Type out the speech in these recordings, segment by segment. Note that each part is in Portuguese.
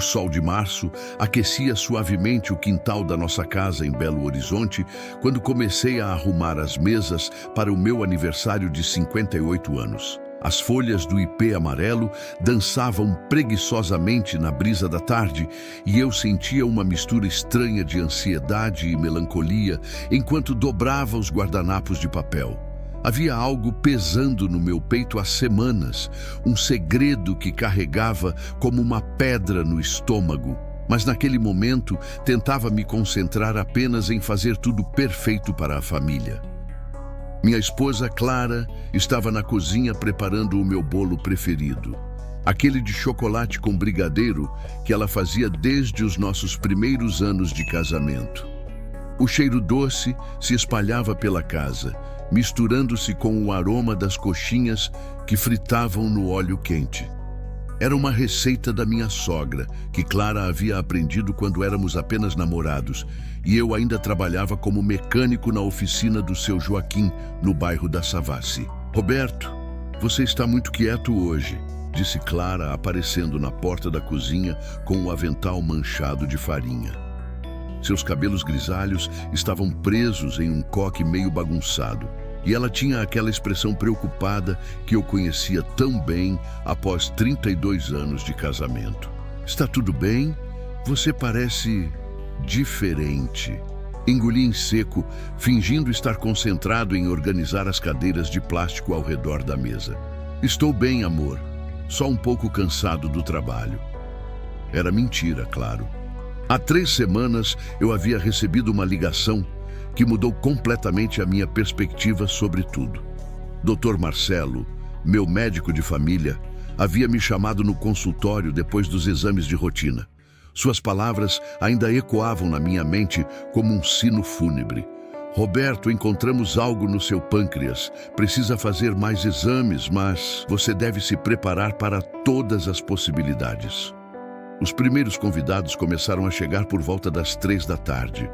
O sol de março aquecia suavemente o quintal da nossa casa em Belo Horizonte quando comecei a arrumar as mesas para o meu aniversário de 58 anos. As folhas do ipê amarelo dançavam preguiçosamente na brisa da tarde e eu sentia uma mistura estranha de ansiedade e melancolia enquanto dobrava os guardanapos de papel. Havia algo pesando no meu peito há semanas, um segredo que carregava como uma pedra no estômago. Mas naquele momento tentava me concentrar apenas em fazer tudo perfeito para a família. Minha esposa Clara estava na cozinha preparando o meu bolo preferido, aquele de chocolate com brigadeiro que ela fazia desde os nossos primeiros anos de casamento. O cheiro doce se espalhava pela casa, misturando-se com o aroma das coxinhas que fritavam no óleo quente. Era uma receita da minha sogra, que Clara havia aprendido quando éramos apenas namorados, e eu ainda trabalhava como mecânico na oficina do seu Joaquim, no bairro da Savassi. "Roberto, você está muito quieto hoje", disse Clara, aparecendo na porta da cozinha com o avental manchado de farinha. Seus cabelos grisalhos estavam presos em um coque meio bagunçado, e ela tinha aquela expressão preocupada que eu conhecia tão bem após 32 anos de casamento. "Está tudo bem? Você parece diferente." Engoli em seco, fingindo estar concentrado em organizar as cadeiras de plástico ao redor da mesa. "Estou bem, amor. Só um pouco cansado do trabalho." Era mentira, claro. Há 3 semanas eu havia recebido uma ligação que mudou completamente a minha perspectiva sobre tudo. Dr. Marcelo, meu médico de família, havia me chamado no consultório depois dos exames de rotina. Suas palavras ainda ecoavam na minha mente como um sino fúnebre. "Roberto, encontramos algo no seu pâncreas. Precisa fazer mais exames, mas você deve se preparar para todas as possibilidades." Os primeiros convidados começaram a chegar por volta das 3 da tarde.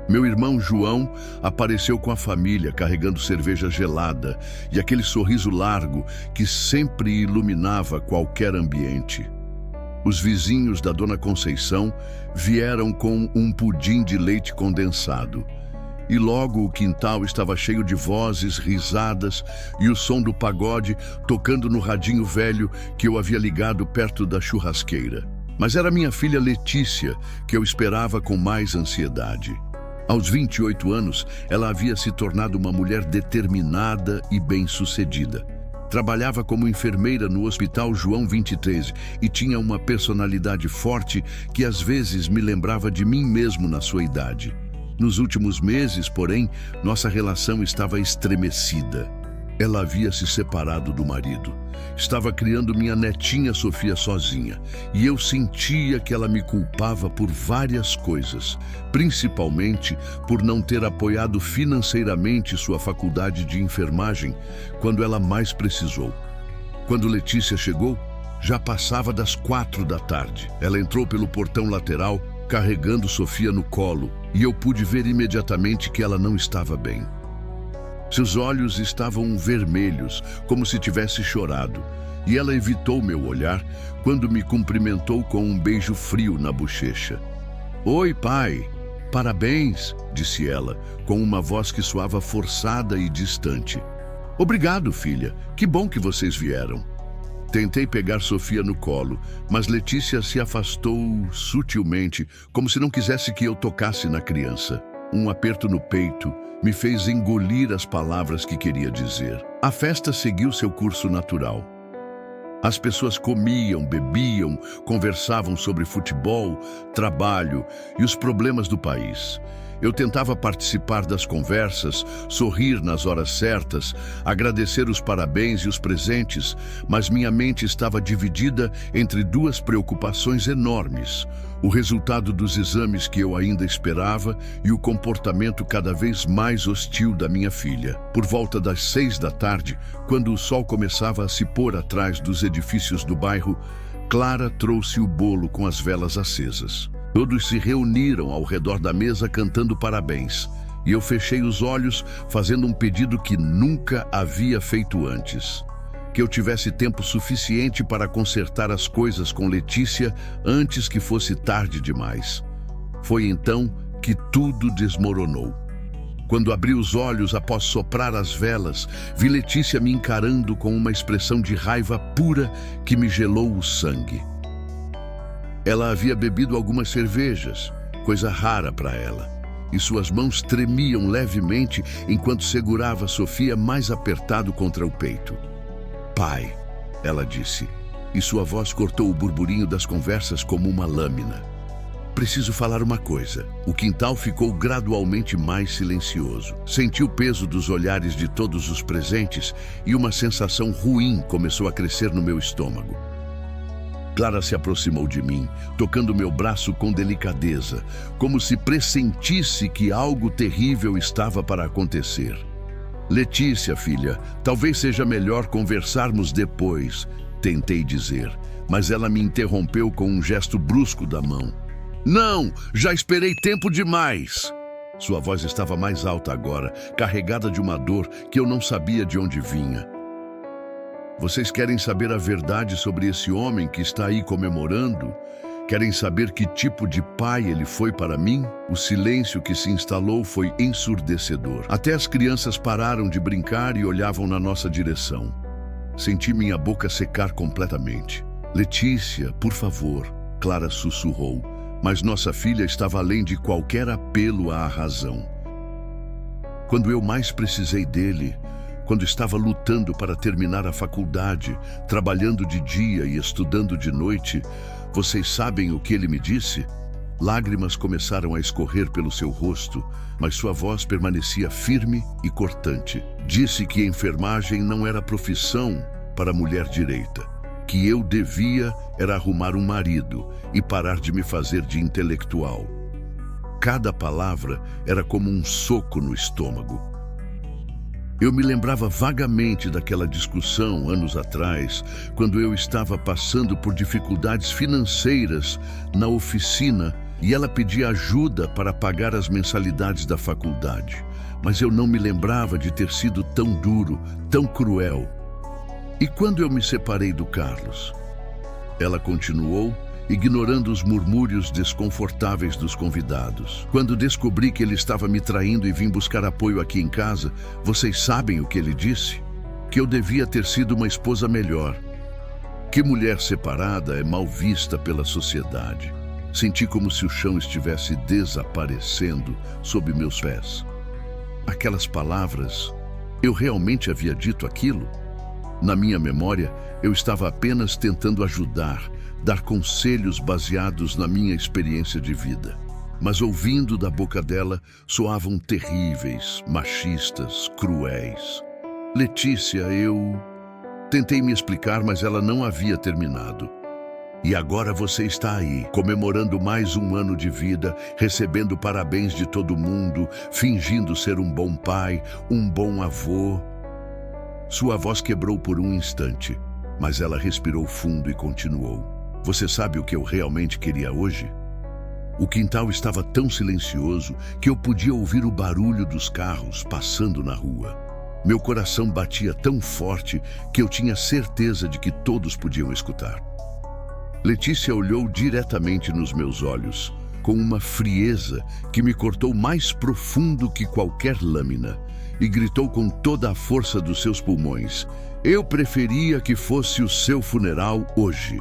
Meu irmão João apareceu com a família, carregando cerveja gelada e aquele sorriso largo que sempre iluminava qualquer ambiente. Os vizinhos da Dona Conceição vieram com um pudim de leite condensado. E logo o quintal estava cheio de vozes, risadas e o som do pagode tocando no radinho velho que eu havia ligado perto da churrasqueira. Mas era minha filha Letícia que eu esperava com mais ansiedade. Aos 28 anos, ela havia se tornado uma mulher determinada e bem-sucedida. Trabalhava como enfermeira no Hospital João 23 e tinha uma personalidade forte que às vezes me lembrava de mim mesmo na sua idade. Nos últimos meses, porém, nossa relação estava estremecida. Ela havia se separado do marido. Estava criando minha netinha Sofia sozinha, e eu sentia que ela me culpava por várias coisas, principalmente por não ter apoiado financeiramente sua faculdade de enfermagem quando ela mais precisou. Quando Letícia chegou, já passava das 4 da tarde. Ela entrou pelo portão lateral, carregando Sofia no colo, e eu pude ver imediatamente que ela não estava bem. Seus olhos estavam vermelhos, como se tivesse chorado, e ela evitou meu olhar quando me cumprimentou com um beijo frio na bochecha. "Oi, pai! Parabéns!" disse ela, com uma voz que soava forçada e distante. "Obrigado, filha. Que bom que vocês vieram." Tentei pegar Sofia no colo, mas Letícia se afastou sutilmente, como se não quisesse que eu tocasse na criança. Um aperto no peito me fez engolir as palavras que queria dizer. A festa seguiu seu curso natural. As pessoas comiam, bebiam, conversavam sobre futebol, trabalho e os problemas do país. Eu tentava participar das conversas, sorrir nas horas certas, agradecer os parabéns e os presentes, mas minha mente estava dividida entre 2 preocupações enormes: o resultado dos exames que eu ainda esperava e o comportamento cada vez mais hostil da minha filha. Por volta das 6 da tarde, quando o sol começava a se pôr atrás dos edifícios do bairro, Clara trouxe o bolo com as velas acesas. Todos se reuniram ao redor da mesa cantando parabéns, e eu fechei os olhos fazendo um pedido que nunca havia feito antes. que eu tivesse tempo suficiente para consertar as coisas com Letícia antes que fosse tarde demais. Foi então que tudo desmoronou. Quando abri os olhos após soprar as velas, vi Letícia me encarando com uma expressão de raiva pura que me gelou o sangue. Ela havia bebido algumas cervejas, coisa rara para ela, e suas mãos tremiam levemente enquanto segurava Sofia mais apertado contra o peito. "Pai", ela disse, e sua voz cortou o burburinho das conversas como uma lâmina. "Preciso falar uma coisa." O quintal ficou gradualmente mais silencioso. Senti o peso dos olhares de todos os presentes e uma sensação ruim começou a crescer no meu estômago. Clara se aproximou de mim, tocando meu braço com delicadeza, como se pressentisse que algo terrível estava para acontecer. "Letícia, filha, talvez seja melhor conversarmos depois", tentei dizer, mas ela me interrompeu com um gesto brusco da mão. "Não, já esperei tempo demais." Sua voz estava mais alta agora, carregada de uma dor que eu não sabia de onde vinha. "Vocês querem saber a verdade sobre esse homem que está aí comemorando? Querem saber que tipo de pai ele foi para mim?" O silêncio que se instalou foi ensurdecedor. Até as crianças pararam de brincar e olhavam na nossa direção. Senti minha boca secar completamente. "Letícia, por favor", Clara sussurrou, mas nossa filha estava além de qualquer apelo à razão. "Quando eu mais precisei dele, quando estava lutando para terminar a faculdade, trabalhando de dia e estudando de noite, vocês sabem o que ele me disse?" Lágrimas começaram a escorrer pelo seu rosto, mas sua voz permanecia firme e cortante. "Disse que enfermagem não era profissão para mulher direita, que eu devia era arrumar um marido e parar de me fazer de intelectual." Cada palavra era como um soco no estômago. Eu me lembrava vagamente daquela discussão anos atrás, quando eu estava passando por dificuldades financeiras na oficina e ela pedia ajuda para pagar as mensalidades da faculdade. Mas eu não me lembrava de ter sido tão duro, tão cruel. "E quando eu me separei do Carlos?" Ela continuou, ignorando os murmúrios desconfortáveis dos convidados. "Quando descobri que ele estava me traindo e vim buscar apoio aqui em casa, vocês sabem o que ele disse? Que eu devia ter sido uma esposa melhor. Que mulher separada é mal vista pela sociedade." Senti como se o chão estivesse desaparecendo sob meus pés. Aquelas palavras, eu realmente havia dito aquilo? Na minha memória, eu estava apenas tentando ajudar, dar conselhos baseados na minha experiência de vida. Mas ouvindo da boca dela, soavam terríveis, machistas, cruéis. "Letícia, eu..." Tentei me explicar, mas ela não havia terminado. "E agora você está aí, comemorando mais um ano de vida, recebendo parabéns de todo mundo, fingindo ser um bom pai, um bom avô." Sua voz quebrou por um instante, mas ela respirou fundo e continuou. "Você sabe o que eu realmente queria hoje?" O quintal estava tão silencioso que eu podia ouvir o barulho dos carros passando na rua. Meu coração batia tão forte que eu tinha certeza de que todos podiam escutar. Letícia olhou diretamente nos meus olhos, com uma frieza que me cortou mais profundo que qualquer lâmina, e gritou com toda a força dos seus pulmões: "Eu preferia que fosse o seu funeral hoje."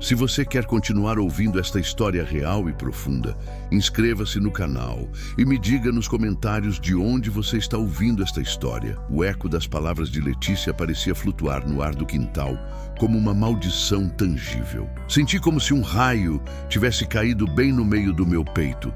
Se você quer continuar ouvindo esta história real e profunda, inscreva-se no canal e me diga nos comentários de onde você está ouvindo esta história. O eco das palavras de Letícia parecia flutuar no ar do quintal, como uma maldição tangível. Senti como se um raio tivesse caído bem no meio do meu peito,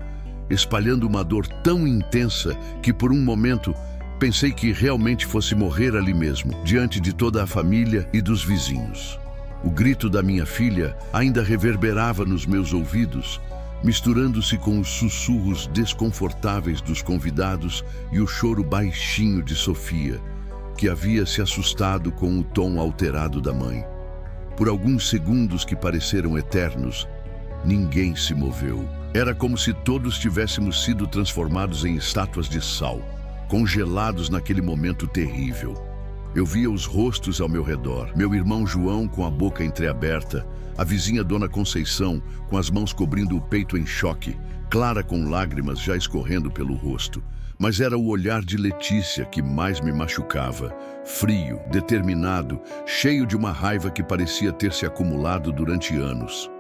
espalhando uma dor tão intensa que por um momento pensei que realmente fosse morrer ali mesmo, diante de toda a família e dos vizinhos. O grito da minha filha ainda reverberava nos meus ouvidos, misturando-se com os sussurros desconfortáveis dos convidados e o choro baixinho de Sofia, que havia se assustado com o tom alterado da mãe. Por alguns segundos que pareceram eternos, ninguém se moveu. Era como se todos tivéssemos sido transformados em estátuas de sal, congelados naquele momento terrível. Eu via os rostos ao meu redor. Meu irmão João com a boca entreaberta, a vizinha Dona Conceição com as mãos cobrindo o peito em choque, Clara com lágrimas já escorrendo pelo rosto. Mas era o olhar de Letícia que mais me machucava, frio, determinado, cheio de uma raiva que parecia ter se acumulado durante anos.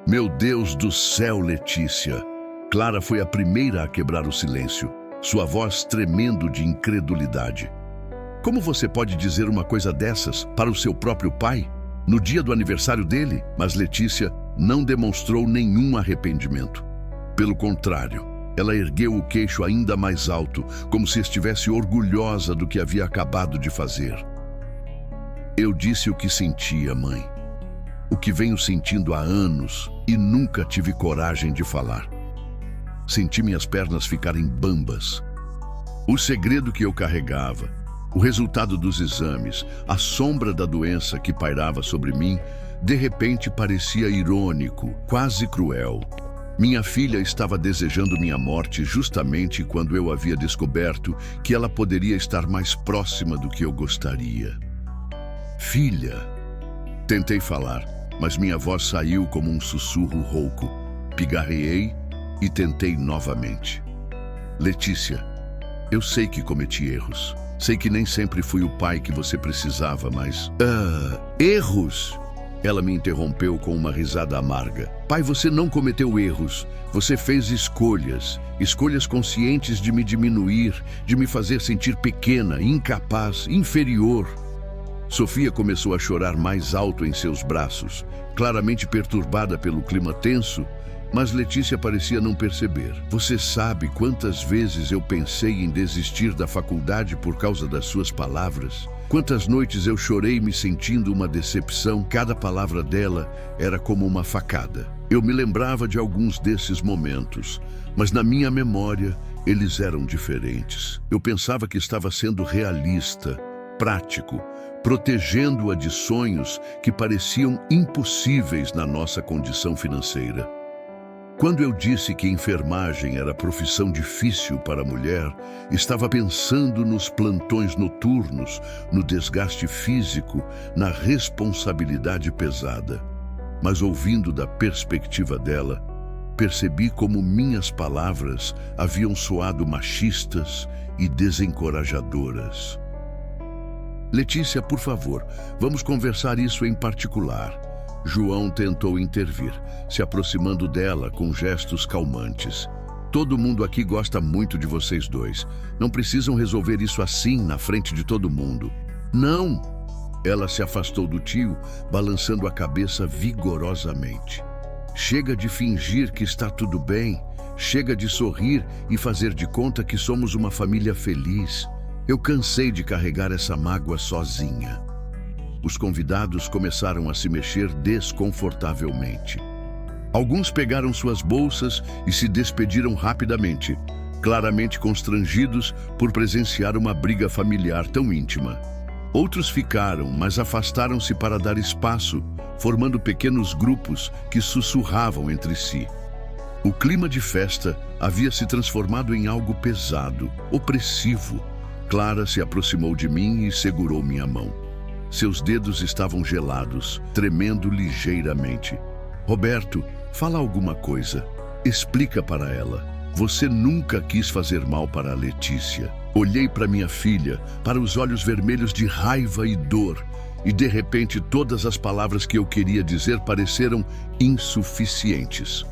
Meu Deus do céu, Letícia! Clara foi a primeira a quebrar o silêncio, sua voz tremendo de incredulidade. Como você pode dizer uma coisa dessas para o seu próprio pai, no dia do aniversário dele? Mas Letícia não demonstrou nenhum arrependimento. Pelo contrário, ela ergueu o queixo ainda mais alto, como se estivesse orgulhosa do que havia acabado de fazer. Eu disse o que sentia, mãe. O que venho sentindo há anos e nunca tive coragem de falar. Senti minhas pernas ficarem bambas. O segredo que eu carregava, o resultado dos exames, a sombra da doença que pairava sobre mim, de repente parecia irônico, quase cruel. Minha filha estava desejando minha morte justamente quando eu havia descoberto que ela poderia estar mais próxima do que eu gostaria. Filha, tentei falar, mas minha voz saiu como um sussurro rouco. Pigarreei e tentei novamente. Letícia, eu sei que cometi erros. Sei que nem sempre fui o pai que você precisava, mas... Erros? Ela me interrompeu com uma risada amarga. Pai, você não cometeu erros. Você fez escolhas. Escolhas conscientes de me diminuir, de me fazer sentir pequena, incapaz, inferior. Sofia começou a chorar mais alto em seus braços, claramente perturbada pelo clima tenso, mas Letícia parecia não perceber. Você sabe quantas vezes eu pensei em desistir da faculdade por causa das suas palavras? Quantas noites eu chorei me sentindo uma decepção, cada palavra dela era como uma facada. Eu me lembrava de alguns desses momentos, mas na minha memória eles eram diferentes. Eu pensava que estava sendo realista, prático, protegendo-a de sonhos que pareciam impossíveis na nossa condição financeira. Quando eu disse que enfermagem era profissão difícil para a mulher, estava pensando nos plantões noturnos, no desgaste físico, na responsabilidade pesada. Mas ouvindo da perspectiva dela, percebi como minhas palavras haviam soado machistas e desencorajadoras. Letícia, por favor, vamos conversar isso em particular. João tentou intervir, se aproximando dela com gestos calmantes. Todo mundo aqui gosta muito de vocês dois. Não precisam resolver isso assim, na frente de todo mundo. Não! Ela se afastou do tio, balançando a cabeça vigorosamente. Chega de fingir que está tudo bem. Chega de sorrir e fazer de conta que somos uma família feliz. Eu cansei de carregar essa mágoa sozinha. Os convidados começaram a se mexer desconfortavelmente. Alguns pegaram suas bolsas e se despediram rapidamente, claramente constrangidos por presenciar uma briga familiar tão íntima. Outros ficaram, mas afastaram-se para dar espaço, formando pequenos grupos que sussurravam entre si. O clima de festa havia se transformado em algo pesado, opressivo. Clara se aproximou de mim e segurou minha mão. Seus dedos estavam gelados, tremendo ligeiramente. Roberto, fala alguma coisa. Explica para ela. Você nunca quis fazer mal para a Letícia. Olhei para minha filha, para os olhos vermelhos de raiva e dor, e de repente todas as palavras que eu queria dizer pareceram insuficientes.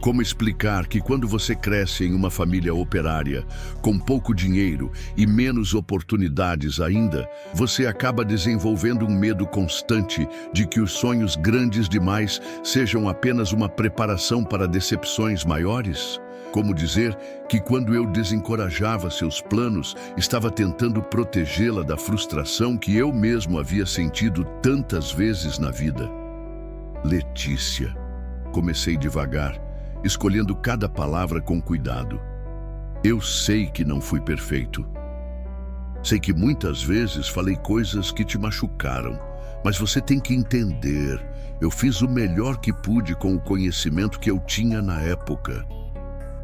Como explicar que quando você cresce em uma família operária, com pouco dinheiro e menos oportunidades ainda, você acaba desenvolvendo um medo constante de que os sonhos grandes demais sejam apenas uma preparação para decepções maiores? Como dizer que quando eu desencorajava seus planos, estava tentando protegê-la da frustração que eu mesmo havia sentido tantas vezes na vida? Letícia. Comecei devagar, escolhendo cada palavra com cuidado. Eu sei que não fui perfeito. Sei que muitas vezes falei coisas que te machucaram, mas você tem que entender, eu fiz o melhor que pude com o conhecimento que eu tinha na época.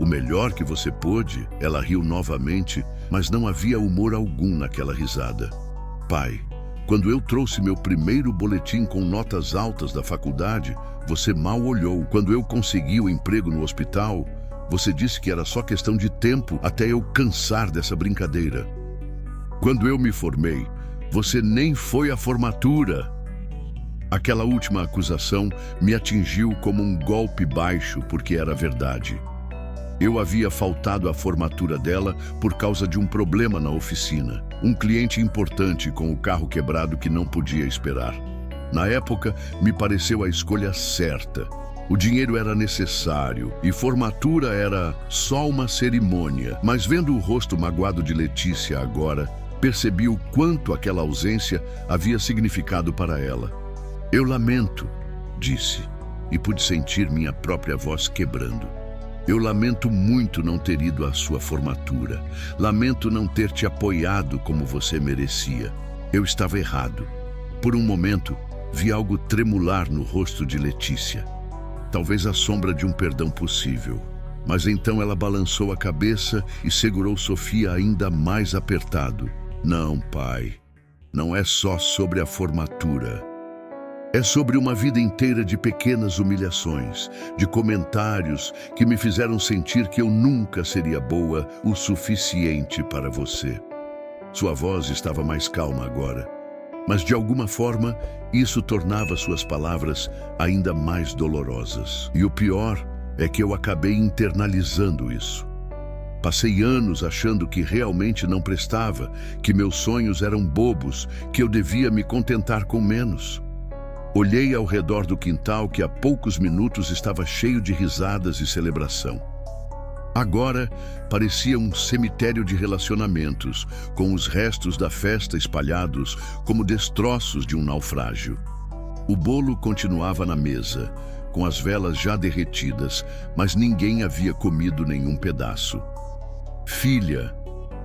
O melhor que você pôde. Ela riu novamente, mas não havia humor algum naquela risada. Pai, quando eu trouxe meu primeiro boletim com notas altas da faculdade, você mal olhou. Quando eu consegui o emprego no hospital, você disse que era só questão de tempo até eu cansar dessa brincadeira. Quando eu me formei, você nem foi à formatura. Aquela última acusação me atingiu como um golpe baixo porque era verdade. Eu havia faltado à formatura dela por causa de um problema na oficina. Um cliente importante com o carro quebrado que não podia esperar. Na época, me pareceu a escolha certa. O dinheiro era necessário e formatura era só uma cerimônia. Mas vendo o rosto magoado de Letícia agora, percebi o quanto aquela ausência havia significado para ela. Eu lamento, disse, e pude sentir minha própria voz quebrando. Eu lamento muito não ter ido à sua formatura. Lamento não ter te apoiado como você merecia. Eu estava errado. Por um momento, vi algo tremular no rosto de Letícia. Talvez a sombra de um perdão possível. Mas então ela balançou a cabeça e segurou Sofia ainda mais apertado. Não, pai. Não é só sobre a formatura. É sobre uma vida inteira de pequenas humilhações, de comentários que me fizeram sentir que eu nunca seria boa o suficiente para você. Sua voz estava mais calma agora, mas de alguma forma isso tornava suas palavras ainda mais dolorosas. E o pior é que eu acabei internalizando isso. Passei anos achando que realmente não prestava, que meus sonhos eram bobos, que eu devia me contentar com menos. Olhei ao redor do quintal que há poucos minutos estava cheio de risadas e celebração. Agora parecia um cemitério de relacionamentos, com os restos da festa espalhados como destroços de um naufrágio. O bolo continuava na mesa, com as velas já derretidas, mas ninguém havia comido nenhum pedaço. Filha,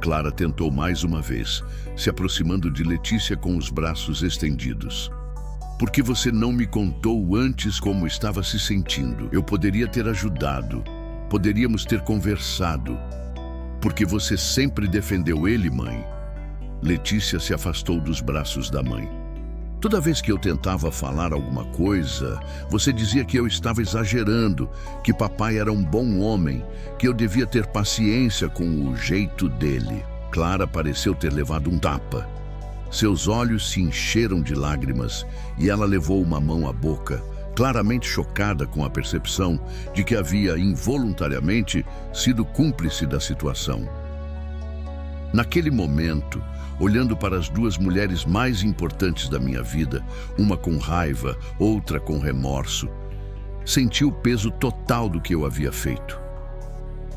Clara tentou mais uma vez, se aproximando de Letícia com os braços estendidos. Por que você não me contou antes como estava se sentindo? Eu poderia ter ajudado. Poderíamos ter conversado. Porque você sempre defendeu ele, mãe. Letícia se afastou dos braços da mãe. Toda vez que eu tentava falar alguma coisa, você dizia que eu estava exagerando, que papai era um bom homem, que eu devia ter paciência com o jeito dele. Clara pareceu ter levado um tapa. Seus olhos se encheram de lágrimas e ela levou uma mão à boca, claramente chocada com a percepção de que havia involuntariamente sido cúmplice da situação. Naquele momento, olhando para as duas mulheres mais importantes da minha vida, uma com raiva, outra com remorso, senti o peso total do que eu havia feito.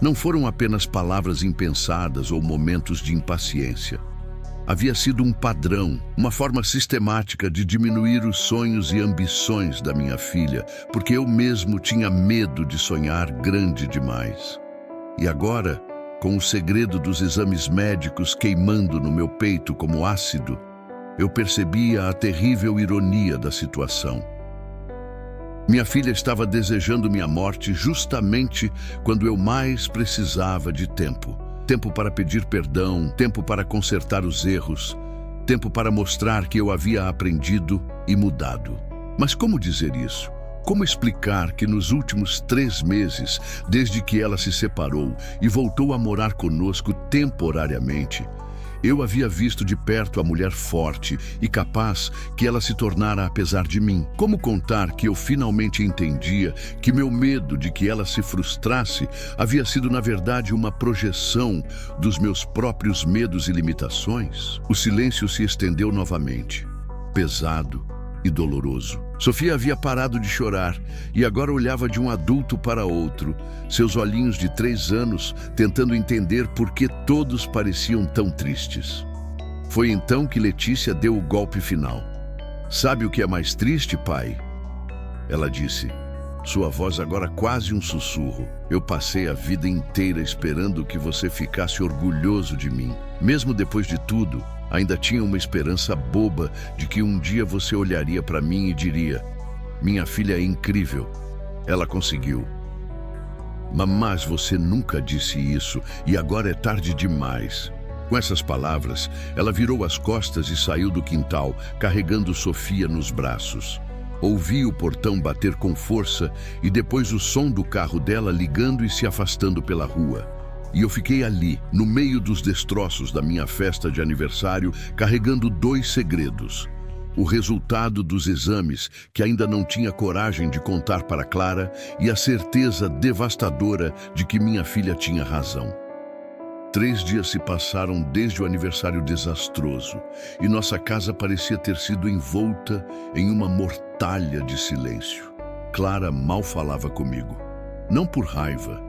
Não foram apenas palavras impensadas ou momentos de impaciência. Havia sido um padrão, uma forma sistemática de diminuir os sonhos e ambições da minha filha, porque eu mesmo tinha medo de sonhar grande demais. E agora, com o segredo dos exames médicos queimando no meu peito como ácido, eu percebia a terrível ironia da situação. Minha filha estava desejando minha morte justamente quando eu mais precisava de tempo. Tempo para pedir perdão, tempo para consertar os erros, tempo para mostrar que eu havia aprendido e mudado. Mas como dizer isso? Como explicar que nos últimos 3 meses, desde que ela se separou e voltou a morar conosco temporariamente, eu havia visto de perto a mulher forte e capaz que ela se tornara apesar de mim? Como contar que eu finalmente entendia que meu medo de que ela se frustrasse havia sido, na verdade, uma projeção dos meus próprios medos e limitações? O silêncio se estendeu novamente, pesado e doloroso. Sofia havia parado de chorar e agora olhava de um adulto para outro, seus olhinhos de 3 anos tentando entender por que todos pareciam tão tristes. Foi então que Letícia deu o golpe final. "Sabe o que é mais triste, pai?" Ela disse, sua voz agora quase um sussurro. "Eu passei a vida inteira esperando que você ficasse orgulhoso de mim. Mesmo depois de tudo, ainda tinha uma esperança boba de que um dia você olharia para mim e diria: minha filha é incrível, ela conseguiu." Mas você nunca disse isso e agora é tarde demais. Com essas palavras, ela virou as costas e saiu do quintal, carregando Sofia nos braços. Ouvi o portão bater com força e depois o som do carro dela ligando e se afastando pela rua. E eu fiquei ali, no meio dos destroços da minha festa de aniversário, carregando 2 segredos. O resultado dos exames, que ainda não tinha coragem de contar para Clara, e a certeza devastadora de que minha filha tinha razão. 3 dias se passaram desde o aniversário desastroso, e nossa casa parecia ter sido envolta em uma mortalha de silêncio. Clara mal falava comigo, não por raiva,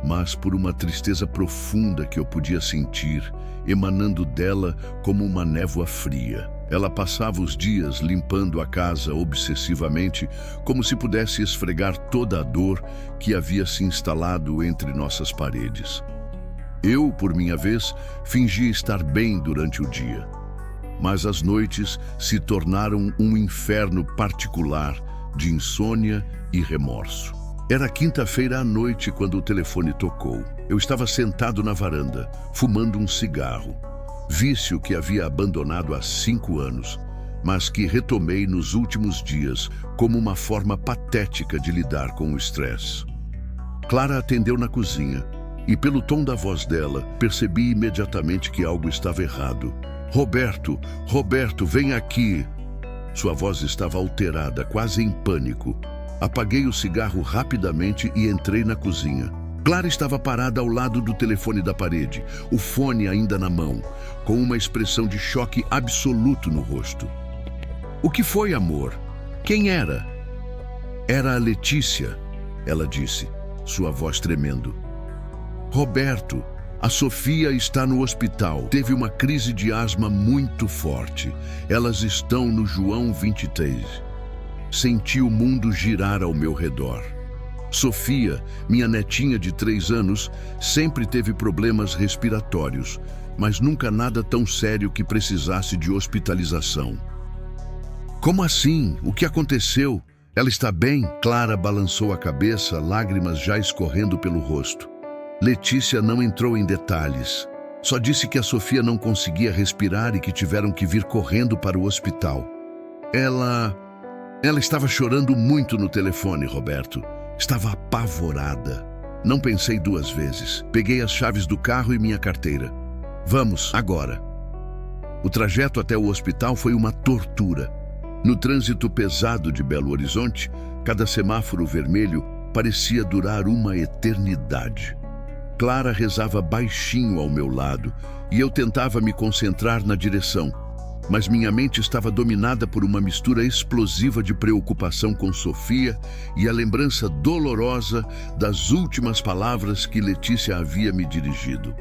mas por uma tristeza profunda que eu podia sentir, emanando dela como uma névoa fria. Ela passava os dias limpando a casa obsessivamente, como se pudesse esfregar toda a dor que havia se instalado entre nossas paredes. Eu, por minha vez, fingia estar bem durante o dia, mas as noites se tornaram um inferno particular de insônia e remorso. Era quinta-feira à noite quando o telefone tocou. Eu estava sentado na varanda, fumando um cigarro. Vício que havia abandonado há 5 anos, mas que retomei nos últimos dias como uma forma patética de lidar com o estresse. Clara atendeu na cozinha e, pelo tom da voz dela, percebi imediatamente que algo estava errado. Roberto, vem aqui! Sua voz estava alterada, quase em pânico. Apaguei o cigarro rapidamente e entrei na cozinha. Clara estava parada ao lado do telefone da parede, o fone ainda na mão, com uma expressão de choque absoluto no rosto. O que foi, amor? Quem era? Era a Letícia, ela disse, sua voz tremendo. Roberto, a Sofia está no hospital. Teve uma crise de asma muito forte. Elas estão no João 23. Senti o mundo girar ao meu redor. Sofia, minha netinha de 3 anos, sempre teve problemas respiratórios, mas nunca nada tão sério que precisasse de hospitalização. Como assim? O que aconteceu? Ela está bem? Clara balançou a cabeça, lágrimas já escorrendo pelo rosto. Letícia não entrou em detalhes. Só disse que a Sofia não conseguia respirar e que tiveram que vir correndo para o hospital. Ela estava chorando muito no telefone, Roberto. Estava apavorada. Não pensei 2 vezes. Peguei as chaves do carro e minha carteira. Vamos, agora. O trajeto até o hospital foi uma tortura. No trânsito pesado de Belo Horizonte, cada semáforo vermelho parecia durar uma eternidade. Clara rezava baixinho ao meu lado e eu tentava me concentrar na direção, mas minha mente estava dominada por uma mistura explosiva de preocupação com Sofia e a lembrança dolorosa das últimas palavras que Letícia havia me dirigido.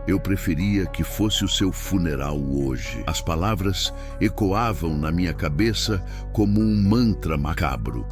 Eu preferia que fosse o seu funeral hoje. As palavras ecoavam na minha cabeça como um mantra macabro.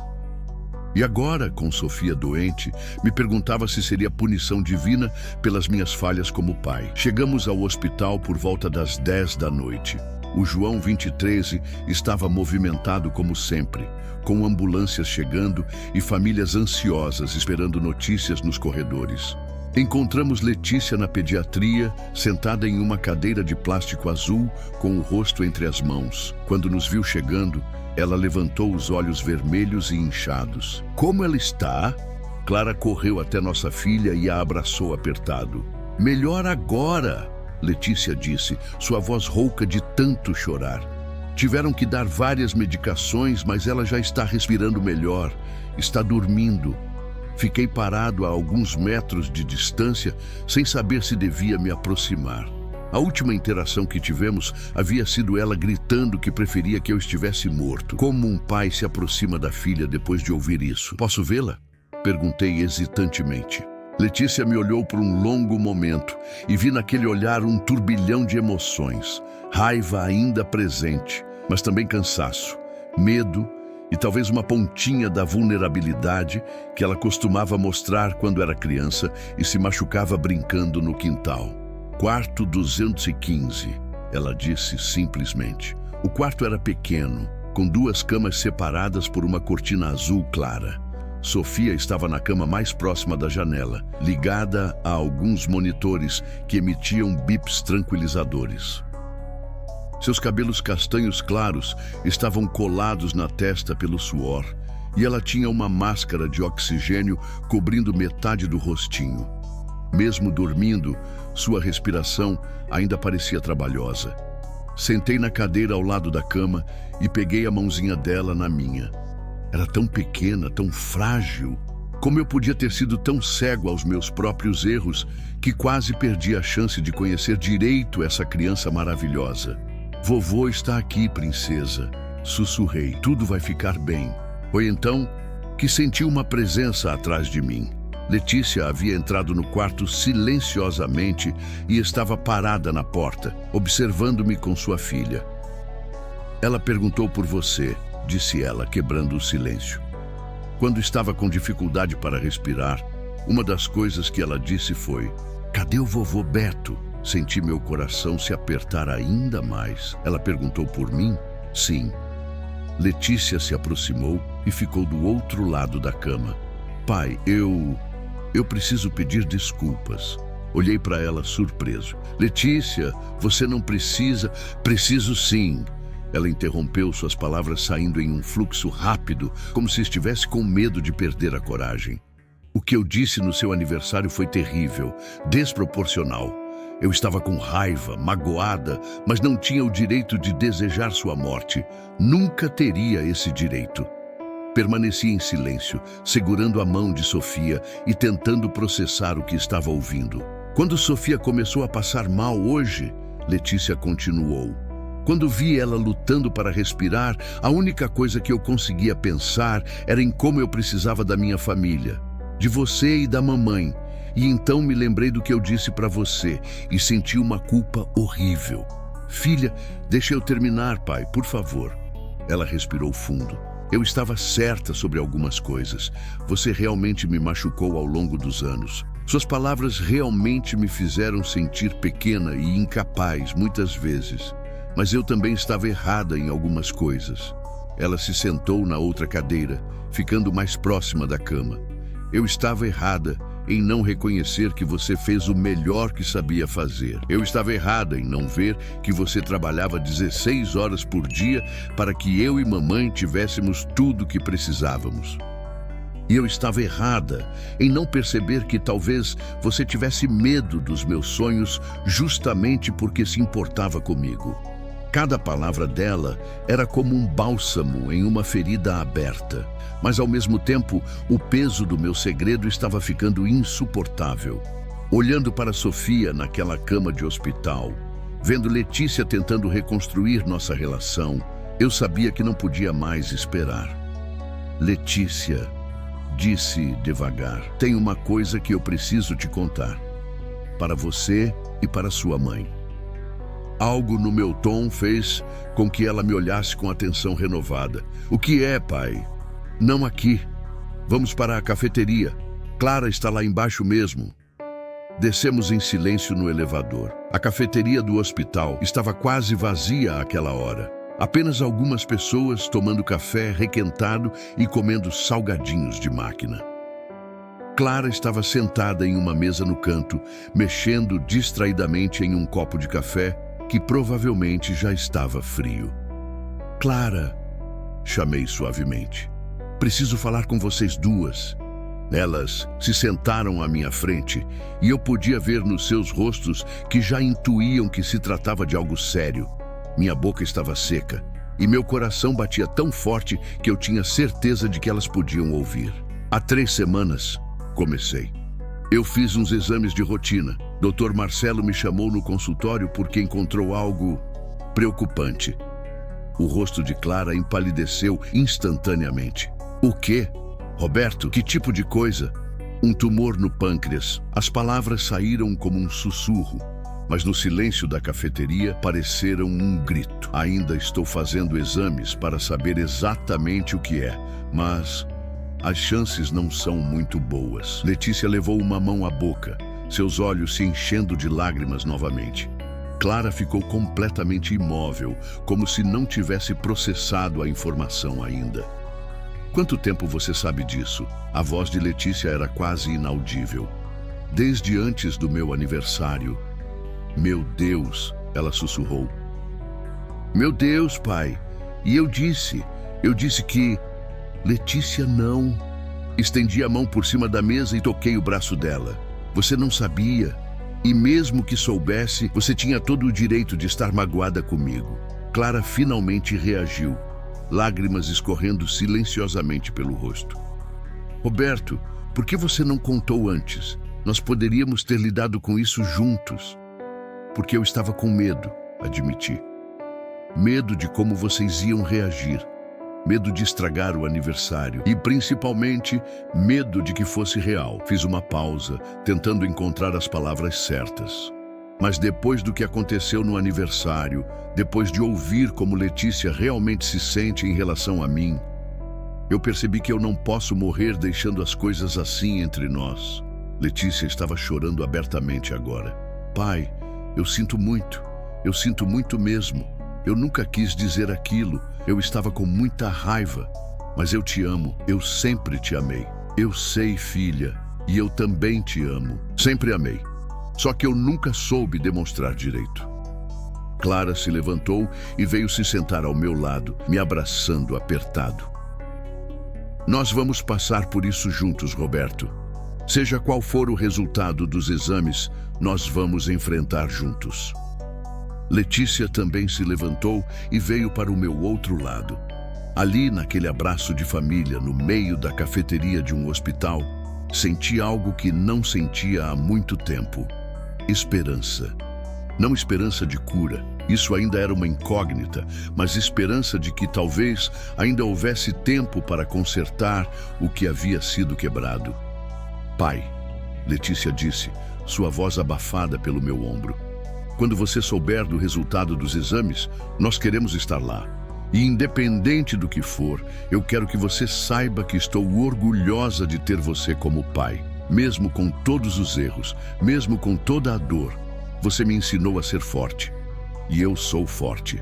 E agora, com Sofia doente, me perguntava se seria punição divina pelas minhas falhas como pai. Chegamos ao hospital por volta das 10 da noite. O João 23 estava movimentado como sempre, com ambulâncias chegando e famílias ansiosas esperando notícias nos corredores. Encontramos Letícia na pediatria, sentada em uma cadeira de plástico azul, com o rosto entre as mãos. Quando nos viu chegando, ela levantou os olhos vermelhos e inchados. Como ela está? Clara correu até nossa filha e a abraçou apertado. Melhor agora, Letícia disse, sua voz rouca de tanto chorar. Tiveram que dar várias medicações, mas ela já está respirando melhor. Está dormindo. Fiquei parado a alguns metros de distância, sem saber se devia me aproximar. A última interação que tivemos havia sido ela gritando que preferia que eu estivesse morto. Como um pai se aproxima da filha depois de ouvir isso? Posso vê-la? Perguntei hesitantemente. Letícia me olhou por um longo momento e vi naquele olhar um turbilhão de emoções. Raiva ainda presente, mas também cansaço, medo e talvez uma pontinha da vulnerabilidade que ela costumava mostrar quando era criança e se machucava brincando no quintal. Quarto 215, ela disse simplesmente. O quarto era pequeno, com 2 camas separadas por uma cortina azul clara. Sofia estava na cama mais próxima da janela, ligada a alguns monitores que emitiam bips tranquilizadores. Seus cabelos castanhos claros estavam colados na testa pelo suor, e ela tinha uma máscara de oxigênio cobrindo metade do rostinho. Mesmo dormindo, sua respiração ainda parecia trabalhosa. Sentei na cadeira ao lado da cama e peguei a mãozinha dela na minha. Era tão pequena, tão frágil. Como eu podia ter sido tão cego aos meus próprios erros que quase perdi a chance de conhecer direito essa criança maravilhosa. Vovô está aqui, princesa, sussurrei. Tudo vai ficar bem. Foi então que senti uma presença atrás de mim. Letícia havia entrado no quarto silenciosamente e estava parada na porta, observando-me com sua filha. Ela perguntou por você, disse ela, quebrando o silêncio. Quando estava com dificuldade para respirar, uma das coisas que ela disse foi: "Cadê o vovô Beto?" Senti meu coração se apertar ainda mais. Ela perguntou por mim? Sim. Letícia se aproximou e ficou do outro lado da cama. Pai, eu preciso pedir desculpas. Olhei para ela surpreso. Letícia, você não precisa... Preciso sim. Ela interrompeu, suas palavras saindo em um fluxo rápido, como se estivesse com medo de perder a coragem. O que eu disse no seu aniversário foi terrível, desproporcional. Eu estava com raiva, magoada, mas não tinha o direito de desejar sua morte. Nunca teria esse direito. Permaneci em silêncio, segurando a mão de Sofia e tentando processar o que estava ouvindo. Quando Sofia começou a passar mal hoje, Letícia continuou. Quando vi ela lutando para respirar, a única coisa que eu conseguia pensar era em como eu precisava da minha família, de você e da mamãe. E então me lembrei do que eu disse para você e senti uma culpa horrível. Filha, deixa eu terminar, pai, por favor. Ela respirou fundo. Eu estava certa sobre algumas coisas. Você realmente me machucou ao longo dos anos. Suas palavras realmente me fizeram sentir pequena e incapaz muitas vezes. Mas eu também estava errada em algumas coisas. Ela se sentou na outra cadeira, ficando mais próxima da cama. Eu estava errada em não reconhecer que você fez o melhor que sabia fazer. Eu estava errada em não ver que você trabalhava 16 horas por dia para que eu e mamãe tivéssemos tudo o que precisávamos. E eu estava errada em não perceber que talvez você tivesse medo dos meus sonhos justamente porque se importava comigo. Cada palavra dela era como um bálsamo em uma ferida aberta. Mas, ao mesmo tempo, o peso do meu segredo estava ficando insuportável. Olhando para Sofia naquela cama de hospital, vendo Letícia tentando reconstruir nossa relação, eu sabia que não podia mais esperar. Letícia, disse devagar, tem uma coisa que eu preciso te contar. Para você e para sua mãe. Algo no meu tom fez com que ela me olhasse com atenção renovada. O que é, pai? Não aqui. Vamos para a cafeteria. Clara está lá embaixo mesmo. Descemos em silêncio no elevador. A cafeteria do hospital estava quase vazia àquela hora. Apenas algumas pessoas tomando café requentado e comendo salgadinhos de máquina. Clara estava sentada em uma mesa no canto, mexendo distraidamente em um copo de café que provavelmente já estava frio. Clara, chamei suavemente. Preciso falar com vocês duas. Elas se sentaram à minha frente e eu podia ver nos seus rostos que já intuíam que se tratava de algo sério. Minha boca estava seca e meu coração batia tão forte que eu tinha certeza de que elas podiam ouvir. Há 3 semanas, comecei. Eu fiz uns exames de rotina. Dr. Marcelo me chamou no consultório porque encontrou algo preocupante. O rosto de Clara empalideceu instantaneamente. O quê? Roberto, que tipo de coisa? Um tumor no pâncreas. As palavras saíram como um sussurro, mas no silêncio da cafeteria pareceram um grito. Ainda estou fazendo exames para saber exatamente o que é, mas as chances não são muito boas. Letícia levou uma mão à boca, seus olhos se enchendo de lágrimas novamente. Clara ficou completamente imóvel, como se não tivesse processado a informação ainda. Quanto tempo você sabe disso? A voz de Letícia era quase inaudível. Desde antes do meu aniversário. Meu Deus, ela sussurrou. Meu Deus, pai. E eu disse que... Letícia, não. Estendi a mão por cima da mesa e toquei o braço dela. Você não sabia. E mesmo que soubesse, você tinha todo o direito de estar magoada comigo. Clara finalmente reagiu, lágrimas escorrendo silenciosamente pelo rosto. Roberto, por que você não contou antes? Nós poderíamos ter lidado com isso juntos. Porque eu estava com medo, admiti. Medo de como vocês iam reagir. Medo de estragar o aniversário. E, principalmente, medo de que fosse real. Fiz uma pausa, tentando encontrar as palavras certas. Mas depois do que aconteceu no aniversário, depois de ouvir como Letícia realmente se sente em relação a mim, eu percebi que eu não posso morrer deixando as coisas assim entre nós. Letícia estava chorando abertamente agora. Pai, eu sinto muito mesmo. Eu nunca quis dizer aquilo, eu estava com muita raiva. Mas eu te amo, eu sempre te amei. Eu sei, filha, e eu também te amo. Sempre amei. Só que eu nunca soube demonstrar direito. Clara se levantou e veio se sentar ao meu lado, me abraçando apertado. Nós vamos passar por isso juntos, Roberto. Seja qual for o resultado dos exames, nós vamos enfrentar juntos. Letícia também se levantou e veio para o meu outro lado. Ali, naquele abraço de família, no meio da cafeteria de um hospital, senti algo que não sentia há muito tempo. Esperança. Não esperança de cura, isso ainda era uma incógnita, mas esperança de que talvez ainda houvesse tempo para consertar o que havia sido quebrado. Pai, Letícia disse, sua voz abafada pelo meu ombro. Quando você souber do resultado dos exames, nós queremos estar lá. E independente do que for, eu quero que você saiba que estou orgulhosa de ter você como pai. Mesmo com todos os erros, mesmo com toda a dor, você me ensinou a ser forte. E eu sou forte.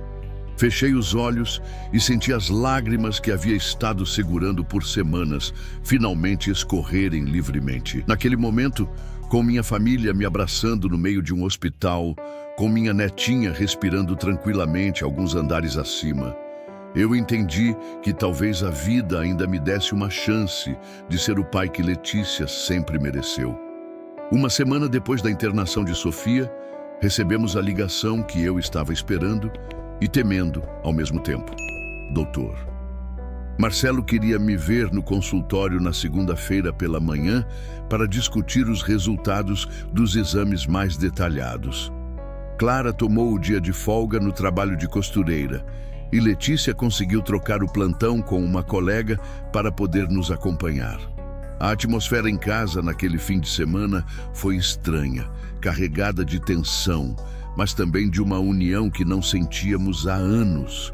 Fechei os olhos e senti as lágrimas que havia estado segurando por semanas finalmente escorrerem livremente. Naquele momento, com minha família me abraçando no meio de um hospital, com minha netinha respirando tranquilamente alguns andares acima, eu entendi que talvez a vida ainda me desse uma chance de ser o pai que Letícia sempre mereceu. Uma semana depois da internação de Sofia, recebemos a ligação que eu estava esperando e temendo ao mesmo tempo. Doutor. Marcelo queria me ver no consultório na segunda-feira pela manhã para discutir os resultados dos exames mais detalhados. Clara tomou o dia de folga no trabalho de costureira e Letícia conseguiu trocar o plantão com uma colega para poder nos acompanhar. A atmosfera em casa naquele fim de semana foi estranha, carregada de tensão, mas também de uma união que não sentíamos há anos.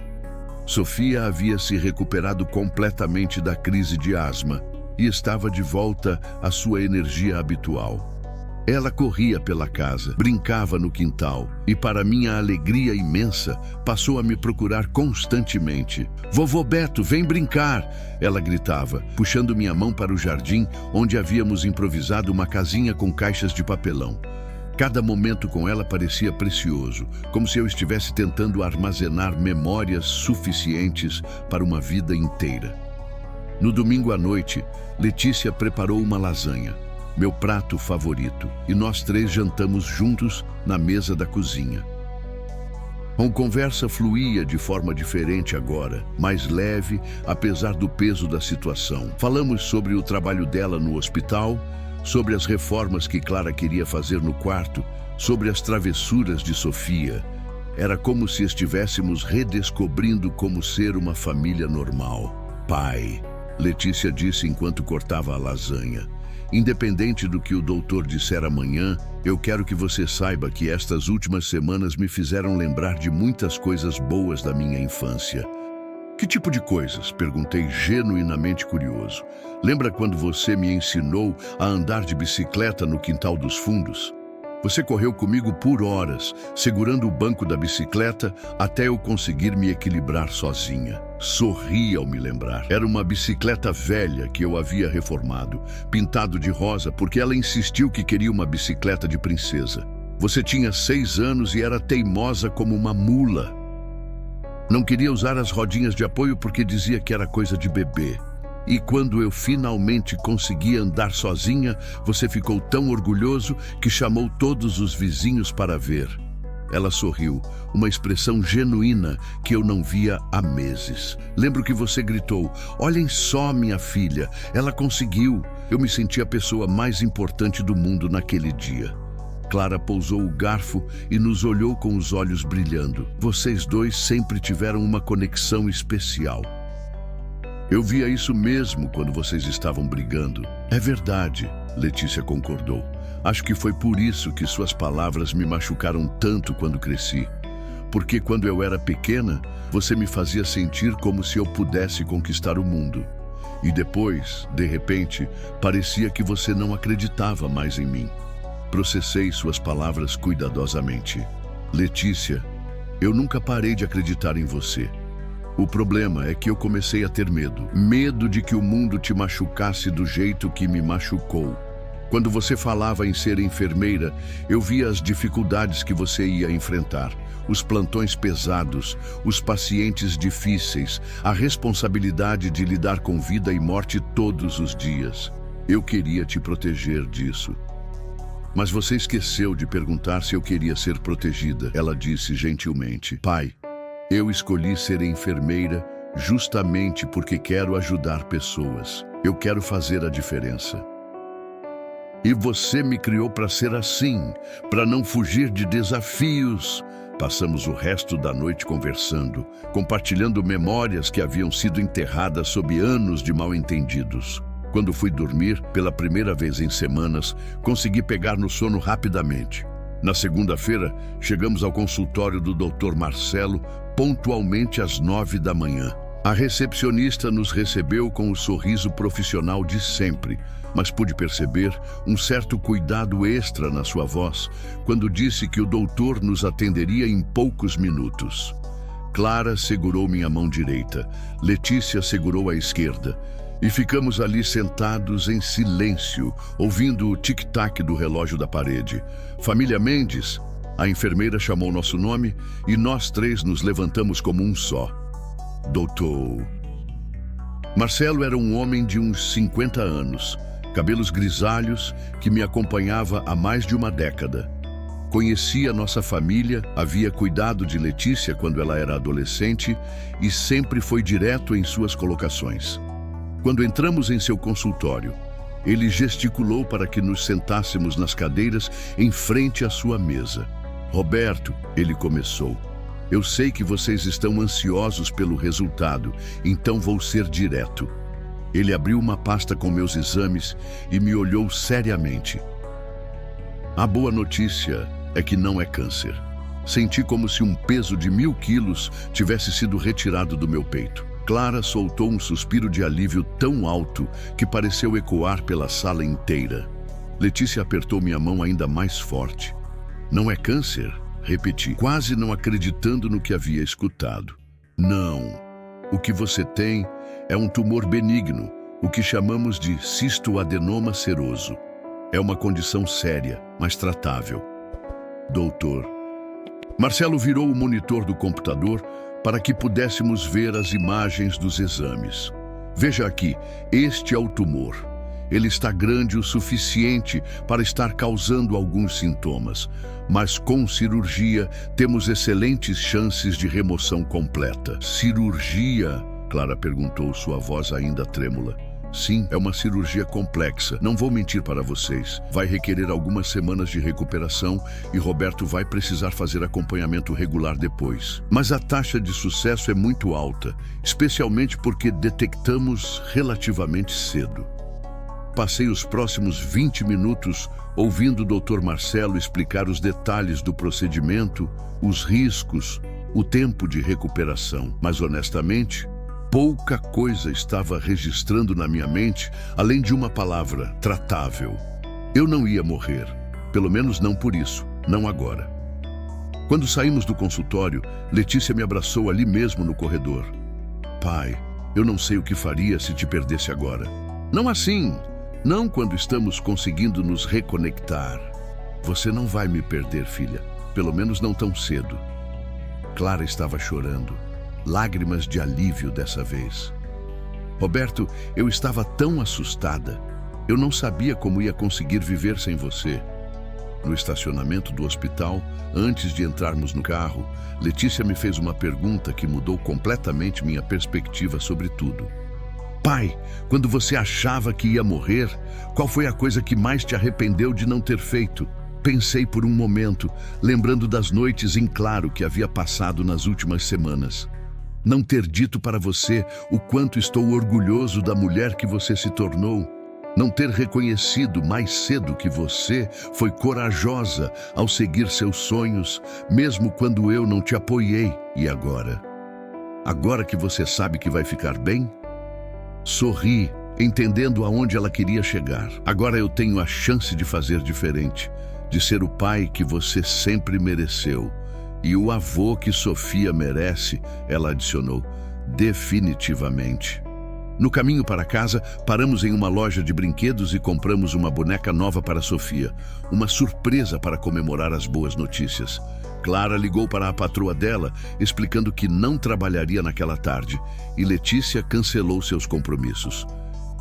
Sofia havia se recuperado completamente da crise de asma e estava de volta à sua energia habitual. Ela corria pela casa, brincava no quintal e, para minha alegria imensa, passou a me procurar constantemente. "Vovô Beto, vem brincar!" ela gritava, puxando minha mão para o jardim, onde havíamos improvisado uma casinha com caixas de papelão. Cada momento com ela parecia precioso, como se eu estivesse tentando armazenar memórias suficientes para uma vida inteira. No domingo à noite, Letícia preparou uma lasanha, meu prato favorito, e nós três jantamos juntos na mesa da cozinha. A conversa fluía de forma diferente agora, mais leve, apesar do peso da situação. Falamos sobre o trabalho dela no hospital, sobre as reformas que Clara queria fazer no quarto, sobre as travessuras de Sofia. Era como se estivéssemos redescobrindo como ser uma família normal. "Pai", Letícia disse enquanto cortava a lasanha, "independente do que o doutor disser amanhã, eu quero que você saiba que estas últimas semanas me fizeram lembrar de muitas coisas boas da minha infância." "Que tipo de coisas?" perguntei, genuinamente curioso. "Lembra quando você me ensinou a andar de bicicleta no quintal dos fundos?" Você correu comigo por horas, segurando o banco da bicicleta até eu conseguir me equilibrar sozinha. Sorri ao me lembrar. Era uma bicicleta velha que eu havia reformado, pintado de rosa porque ela insistiu que queria uma bicicleta de princesa. Você tinha 6 anos e era teimosa como uma mula. Não queria usar as rodinhas de apoio porque dizia que era coisa de bebê. E quando eu finalmente consegui andar sozinha, você ficou tão orgulhoso que chamou todos os vizinhos para ver. Ela sorriu, uma expressão genuína que eu não via há meses. Lembro que você gritou: "Olhem só, minha filha, ela conseguiu." Eu me senti a pessoa mais importante do mundo naquele dia. Clara pousou o garfo e nos olhou com os olhos brilhando. Vocês dois sempre tiveram uma conexão especial. Eu via isso mesmo quando vocês estavam brigando. É verdade, Letícia concordou. Acho que foi por isso que suas palavras me machucaram tanto quando cresci. Porque quando eu era pequena, você me fazia sentir como se eu pudesse conquistar o mundo. E depois, de repente, parecia que você não acreditava mais em mim. Processei suas palavras cuidadosamente. Letícia, eu nunca parei de acreditar em você. O problema é que eu comecei a ter medo. Medo de que o mundo te machucasse do jeito que me machucou. Quando você falava em ser enfermeira, eu via as dificuldades que você ia enfrentar. Os plantões pesados, os pacientes difíceis, a responsabilidade de lidar com vida e morte todos os dias. Eu queria te proteger disso. Mas você esqueceu de perguntar se eu queria ser protegida. Ela disse gentilmente: "Pai, eu escolhi ser enfermeira justamente porque quero ajudar pessoas. Eu quero fazer a diferença. E você me criou para ser assim, para não fugir de desafios." Passamos o resto da noite conversando, compartilhando memórias que haviam sido enterradas sob anos de mal-entendidos. Quando fui dormir, pela primeira vez em semanas, consegui pegar no sono rapidamente. Na segunda-feira, chegamos ao consultório do Dr. Marcelo, pontualmente às 9 da manhã. A recepcionista nos recebeu com o sorriso profissional de sempre, mas pude perceber um certo cuidado extra na sua voz quando disse que o doutor nos atenderia em poucos minutos. Clara segurou minha mão direita, Letícia segurou a esquerda, e ficamos ali sentados em silêncio, ouvindo o tic-tac do relógio da parede. "Família Mendes?" A enfermeira chamou nosso nome e nós três nos levantamos como um só. Doutor. Marcelo era um homem de uns 50 anos, cabelos grisalhos, que me acompanhava há mais de uma década. Conhecia nossa família, havia cuidado de Letícia quando ela era adolescente e sempre foi direto em suas colocações. Quando entramos em seu consultório, ele gesticulou para que nos sentássemos nas cadeiras em frente à sua mesa. "Roberto", ele começou, "eu sei que vocês estão ansiosos pelo resultado, então vou ser direto." Ele abriu uma pasta com meus exames e me olhou seriamente. "A boa notícia é que não é câncer." Senti como se um peso de 1000 quilos tivesse sido retirado do meu peito. Clara soltou um suspiro de alívio tão alto que pareceu ecoar pela sala inteira. Letícia apertou minha mão ainda mais forte. "Não é câncer?" repeti, quase não acreditando no que havia escutado. "Não. O que você tem é um tumor benigno, o que chamamos de cistoadenoma seroso. É uma condição séria, mas tratável." "Doutor." Marcelo virou o monitor do computador para que pudéssemos ver as imagens dos exames. "Veja aqui, este é o tumor. Ele está grande o suficiente para estar causando alguns sintomas, mas com cirurgia temos excelentes chances de remoção completa." "Cirurgia?" Clara perguntou, sua voz ainda trêmula. "Sim, é uma cirurgia complexa. Não vou mentir para vocês. Vai requerer algumas semanas de recuperação e Roberto vai precisar fazer acompanhamento regular depois. Mas a taxa de sucesso é muito alta, especialmente porque detectamos relativamente cedo." Passei os próximos 20 minutos ouvindo o Dr. Marcelo explicar os detalhes do procedimento, os riscos, o tempo de recuperação. Mas, honestamente, pouca coisa estava registrando na minha mente, além de uma palavra: tratável. Eu não ia morrer. Pelo menos não por isso, não agora. Quando saímos do consultório, Letícia me abraçou ali mesmo no corredor. Pai, eu não sei o que faria se te perdesse agora. Não assim, não quando estamos conseguindo nos reconectar. Você não vai me perder, filha, pelo menos não tão cedo. Clara estava chorando, lágrimas de alívio dessa vez. Roberto, eu estava tão assustada. Eu não sabia como ia conseguir viver sem você. No estacionamento do hospital, antes de entrarmos no carro, Letícia me fez uma pergunta que mudou completamente minha perspectiva sobre tudo. Pai, quando você achava que ia morrer, qual foi a coisa que mais te arrependeu de não ter feito? Pensei por um momento, lembrando das noites em claro que havia passado nas últimas semanas. Não ter dito para você o quanto estou orgulhoso da mulher que você se tornou. Não ter reconhecido mais cedo que você foi corajosa ao seguir seus sonhos, mesmo quando eu não te apoiei. E agora? Agora que você sabe que vai ficar bem? Sorri, entendendo aonde ela queria chegar. Agora eu tenho a chance de fazer diferente, de ser o pai que você sempre mereceu. E o avô que Sofia merece, ela adicionou, definitivamente. No caminho para casa, paramos em uma loja de brinquedos e compramos uma boneca nova para Sofia. Uma surpresa para comemorar as boas notícias. Clara ligou para a patroa dela, explicando que não trabalharia naquela tarde, e Letícia cancelou seus compromissos.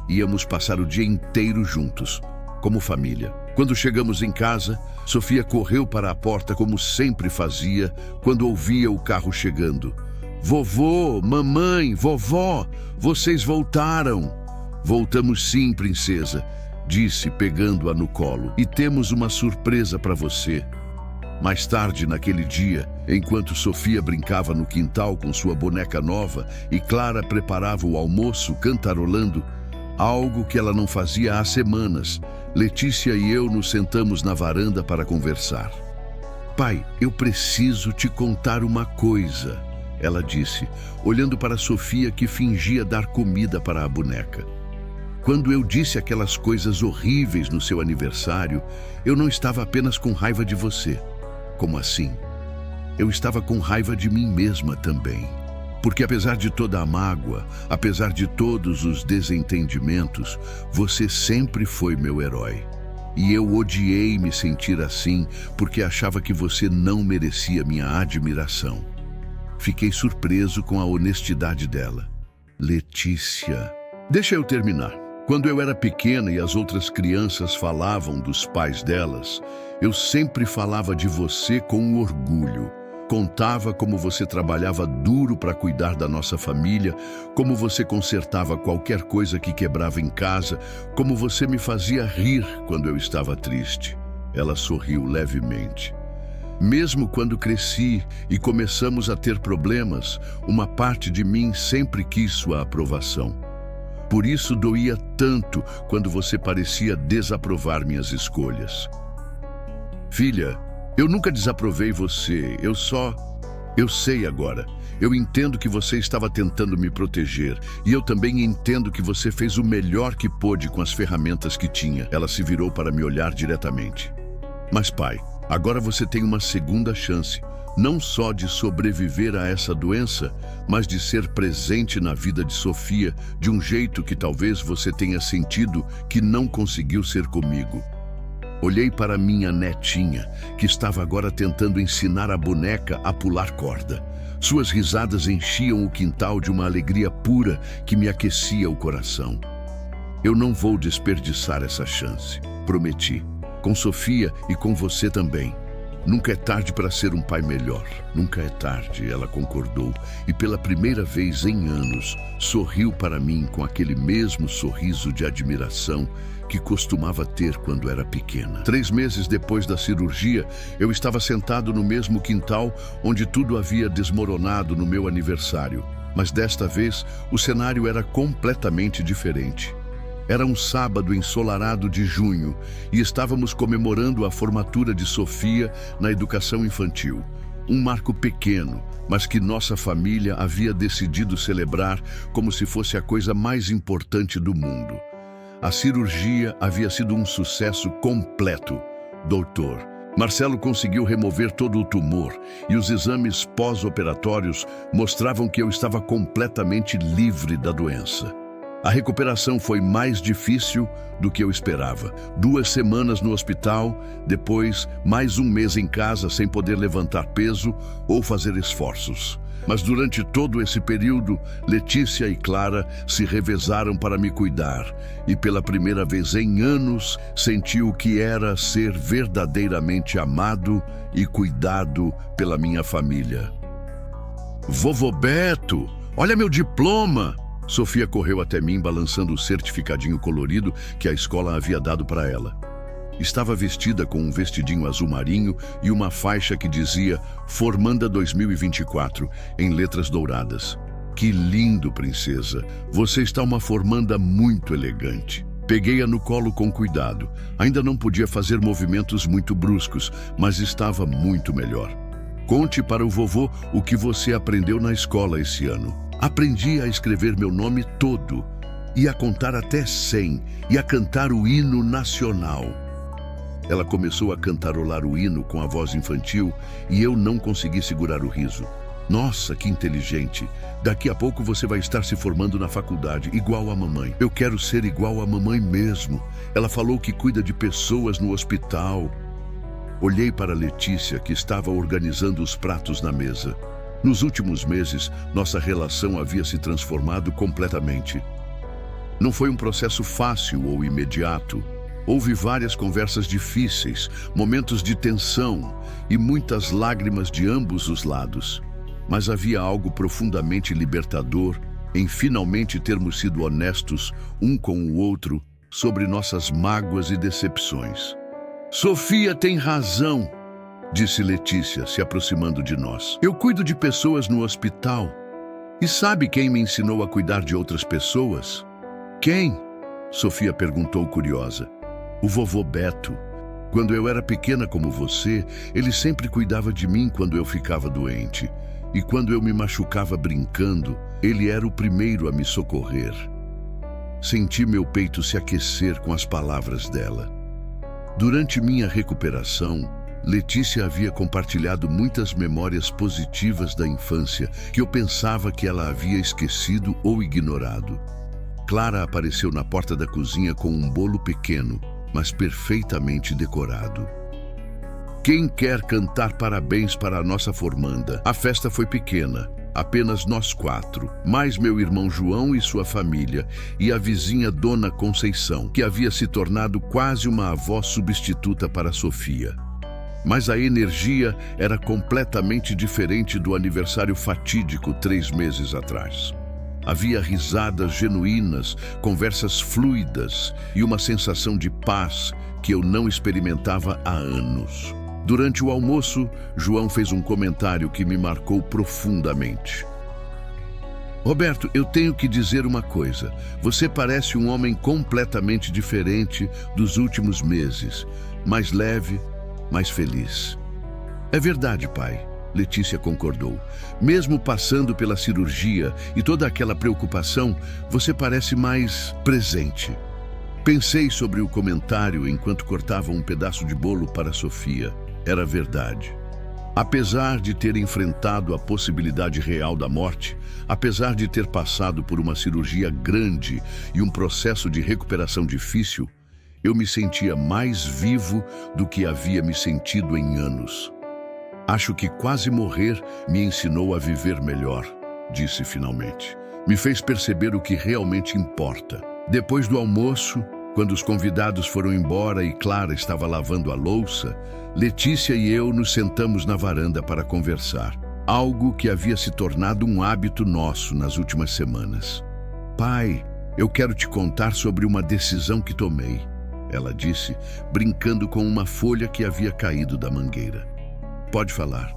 Íamos passar o dia inteiro juntos, como família. Quando chegamos em casa, Sofia correu para a porta como sempre fazia quando ouvia o carro chegando. Vovô, mamãe, vovó, vocês voltaram. Voltamos sim, princesa, disse, pegando-a no colo. E temos uma surpresa para você. Mais tarde naquele dia, enquanto Sofia brincava no quintal com sua boneca nova e Clara preparava o almoço cantarolando, algo que ela não fazia há semanas, Letícia e eu nos sentamos na varanda para conversar. Pai, eu preciso te contar uma coisa, ela disse, olhando para Sofia que fingia dar comida para a boneca. Quando eu disse aquelas coisas horríveis no seu aniversário, eu não estava apenas com raiva de você. Como assim? Eu estava com raiva de mim mesma também. Porque apesar de toda a mágoa, apesar de todos os desentendimentos, você sempre foi meu herói. E eu odiei me sentir assim porque achava que você não merecia minha admiração. Fiquei surpreso com a honestidade dela. Letícia. Deixa eu terminar. Quando eu era pequena e as outras crianças falavam dos pais delas, eu sempre falava de você com orgulho. Contava como você trabalhava duro para cuidar da nossa família, como você consertava qualquer coisa que quebrava em casa, como você me fazia rir quando eu estava triste. Ela sorriu levemente. Mesmo quando cresci e começamos a ter problemas, uma parte de mim sempre quis sua aprovação. Por isso doía tanto quando você parecia desaprovar minhas escolhas. Filha, eu nunca desaprovei você, eu sei agora. Eu entendo que você estava tentando me proteger e eu também entendo que você fez o melhor que pôde com as ferramentas que tinha. Ela se virou para me olhar diretamente. Mas pai, agora você tem uma segunda chance, não só de sobreviver a essa doença, mas de ser presente na vida de Sofia de um jeito que talvez você tenha sentido que não conseguiu ser comigo. Olhei para minha netinha, que estava agora tentando ensinar a boneca a pular corda. Suas risadas enchiam o quintal de uma alegria pura que me aquecia o coração. Eu não vou desperdiçar essa chance, prometi. Com Sofia e com você também. Nunca é tarde para ser um pai melhor. Nunca é tarde, ela concordou. E pela primeira vez em anos, sorriu para mim com aquele mesmo sorriso de admiração que costumava ter quando era pequena. 3 meses depois da cirurgia, eu estava sentado no mesmo quintal onde tudo havia desmoronado no meu aniversário. Mas desta vez, o cenário era completamente diferente. Era um sábado ensolarado de junho e estávamos comemorando a formatura de Sofia na educação infantil. Um marco pequeno, mas que nossa família havia decidido celebrar como se fosse a coisa mais importante do mundo. A cirurgia havia sido um sucesso completo. Doutor, Marcelo conseguiu remover todo o tumor e os exames pós-operatórios mostravam que eu estava completamente livre da doença. A recuperação foi mais difícil do que eu esperava. 2 semanas no hospital, depois mais 1 mês em casa sem poder levantar peso ou fazer esforços. Mas durante todo esse período, Letícia e Clara se revezaram para me cuidar e pela primeira vez em anos senti o que era ser verdadeiramente amado e cuidado pela minha família. Vovô Beto, olha meu diploma! Sofia correu até mim balançando o certificadinho colorido que a escola havia dado para ela. Estava vestida com um vestidinho azul marinho e uma faixa que dizia Formanda 2024, em letras douradas. Que lindo, princesa! Você está uma formanda muito elegante. Peguei-a no colo com cuidado. Ainda não podia fazer movimentos muito bruscos, mas estava muito melhor. Conte para o vovô o que você aprendeu na escola esse ano. Aprendi a escrever meu nome todo, e a contar até 100, e a cantar o hino nacional. Ela começou a cantarolar o hino com a voz infantil e eu não consegui segurar o riso. Nossa, que inteligente! Daqui a pouco você vai estar se formando na faculdade, igual a mamãe. Eu quero ser igual a mamãe mesmo. Ela falou que cuida de pessoas no hospital. Olhei para Letícia, que estava organizando os pratos na mesa. Nos últimos meses, nossa relação havia se transformado completamente. Não foi um processo fácil ou imediato. Houve várias conversas difíceis, momentos de tensão e muitas lágrimas de ambos os lados. Mas havia algo profundamente libertador em finalmente termos sido honestos um com o outro sobre nossas mágoas e decepções. Sofia tem razão, disse Letícia, se aproximando de nós. Eu cuido de pessoas no hospital. E sabe quem me ensinou a cuidar de outras pessoas? Quem? Sofia perguntou curiosa. O vovô Beto. Quando eu era pequena como você, ele sempre cuidava de mim quando eu ficava doente. E quando eu me machucava brincando, ele era o primeiro a me socorrer. Senti meu peito se aquecer com as palavras dela. Durante minha recuperação, Letícia havia compartilhado muitas memórias positivas da infância que eu pensava que ela havia esquecido ou ignorado. Clara apareceu na porta da cozinha com um bolo pequeno, mas perfeitamente decorado. Quem quer cantar parabéns para a nossa formanda? A festa foi pequena, apenas nós 4, mais meu irmão João e sua família, e a vizinha Dona Conceição, que havia se tornado quase uma avó substituta para Sofia. Mas a energia era completamente diferente do aniversário fatídico 3 meses atrás. Havia risadas genuínas, conversas fluidas e uma sensação de paz que eu não experimentava há anos. Durante o almoço, João fez um comentário que me marcou profundamente. Roberto, eu tenho que dizer uma coisa. Você parece um homem completamente diferente dos últimos meses, mais leve, mais feliz. É verdade, pai, Letícia concordou. Mesmo passando pela cirurgia e toda aquela preocupação, você parece mais presente. Pensei sobre o comentário enquanto cortava um pedaço de bolo para Sofia. Era verdade. Apesar de ter enfrentado a possibilidade real da morte, apesar de ter passado por uma cirurgia grande e um processo de recuperação difícil, eu me sentia mais vivo do que havia me sentido em anos. Acho que quase morrer me ensinou a viver melhor, disse finalmente. Me fez perceber o que realmente importa. Depois do almoço, quando os convidados foram embora e Clara estava lavando a louça, Letícia e eu nos sentamos na varanda para conversar. Algo que havia se tornado um hábito nosso nas últimas semanas. Pai, eu quero te contar sobre uma decisão que tomei, ela disse, brincando com uma folha que havia caído da mangueira. Pode falar.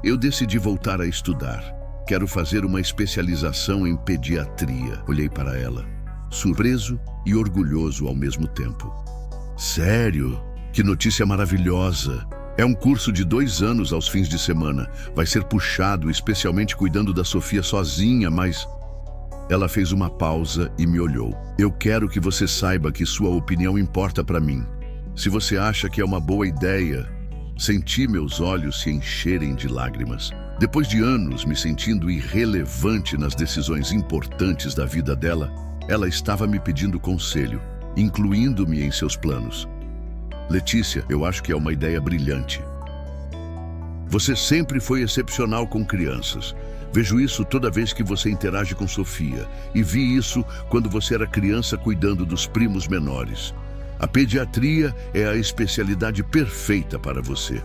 Eu decidi voltar a estudar. Quero fazer uma especialização em pediatria. Olhei para ela, surpreso e orgulhoso ao mesmo tempo. Sério? Que notícia maravilhosa! É um curso de 2 anos aos fins de semana. Vai ser puxado, especialmente cuidando da Sofia sozinha, mas... Ela fez uma pausa e me olhou. Eu quero que você saiba que sua opinião importa para mim. Se você acha que é uma boa ideia, senti meus olhos se encherem de lágrimas. Depois de anos me sentindo irrelevante nas decisões importantes da vida dela, ela estava me pedindo conselho, incluindo-me em seus planos. Letícia, eu acho que é uma ideia brilhante. Você sempre foi excepcional com crianças. Vejo isso toda vez que você interage com Sofia, e vi isso quando você era criança cuidando dos primos menores. A pediatria é a especialidade perfeita para você.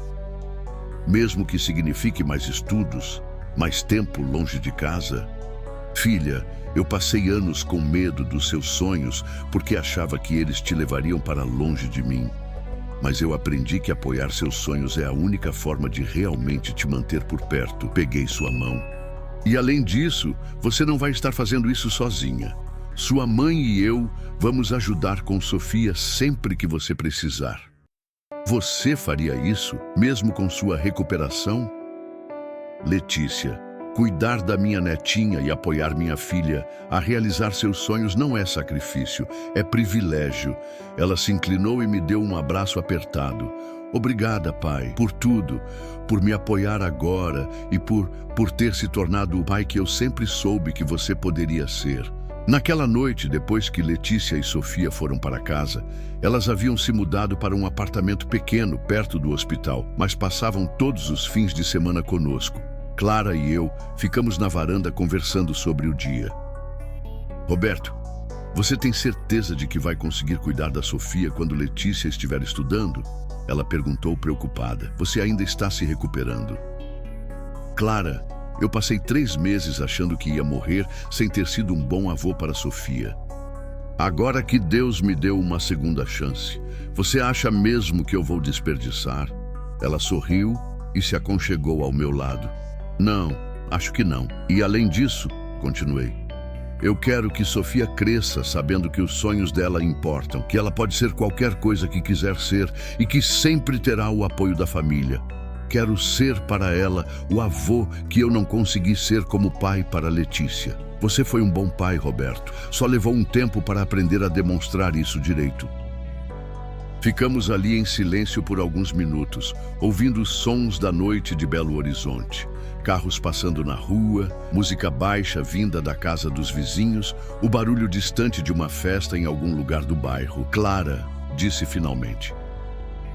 Mesmo que signifique mais estudos, mais tempo longe de casa. Filha, eu passei anos com medo dos seus sonhos porque achava que eles te levariam para longe de mim. Mas eu aprendi que apoiar seus sonhos é a única forma de realmente te manter por perto. Peguei sua mão. E além disso, você não vai estar fazendo isso sozinha. Sua mãe e eu vamos ajudar com Sofia sempre que você precisar. Você faria isso, mesmo com sua recuperação? Letícia, cuidar da minha netinha e apoiar minha filha a realizar seus sonhos não é sacrifício, é privilégio. Ela se inclinou e me deu um abraço apertado. Obrigada, pai, por tudo, por me apoiar agora e por ter se tornado o pai que eu sempre soube que você poderia ser. Naquela noite, depois que Letícia e Sofia foram para casa, elas haviam se mudado para um apartamento pequeno perto do hospital, mas passavam todos os fins de semana conosco. Clara e eu ficamos na varanda conversando sobre o dia. Roberto, você tem certeza de que vai conseguir cuidar da Sofia quando Letícia estiver estudando? Ela perguntou preocupada. Você ainda está se recuperando? Clara, eu passei 3 meses achando que ia morrer sem ter sido um bom avô para Sofia. Agora que Deus me deu uma segunda chance, você acha mesmo que eu vou desperdiçar? Ela sorriu e se aconchegou ao meu lado. Não, acho que não. E além disso, continuei, eu quero que Sofia cresça sabendo que os sonhos dela importam, que ela pode ser qualquer coisa que quiser ser e que sempre terá o apoio da família. Quero ser para ela o avô que eu não consegui ser como pai para Letícia. Você foi um bom pai, Roberto. Só levou um tempo para aprender a demonstrar isso direito. Ficamos ali em silêncio por alguns minutos, ouvindo os sons da noite de Belo Horizonte. Carros passando na rua, música baixa vinda da casa dos vizinhos, o barulho distante de uma festa em algum lugar do bairro. Clara, disse finalmente.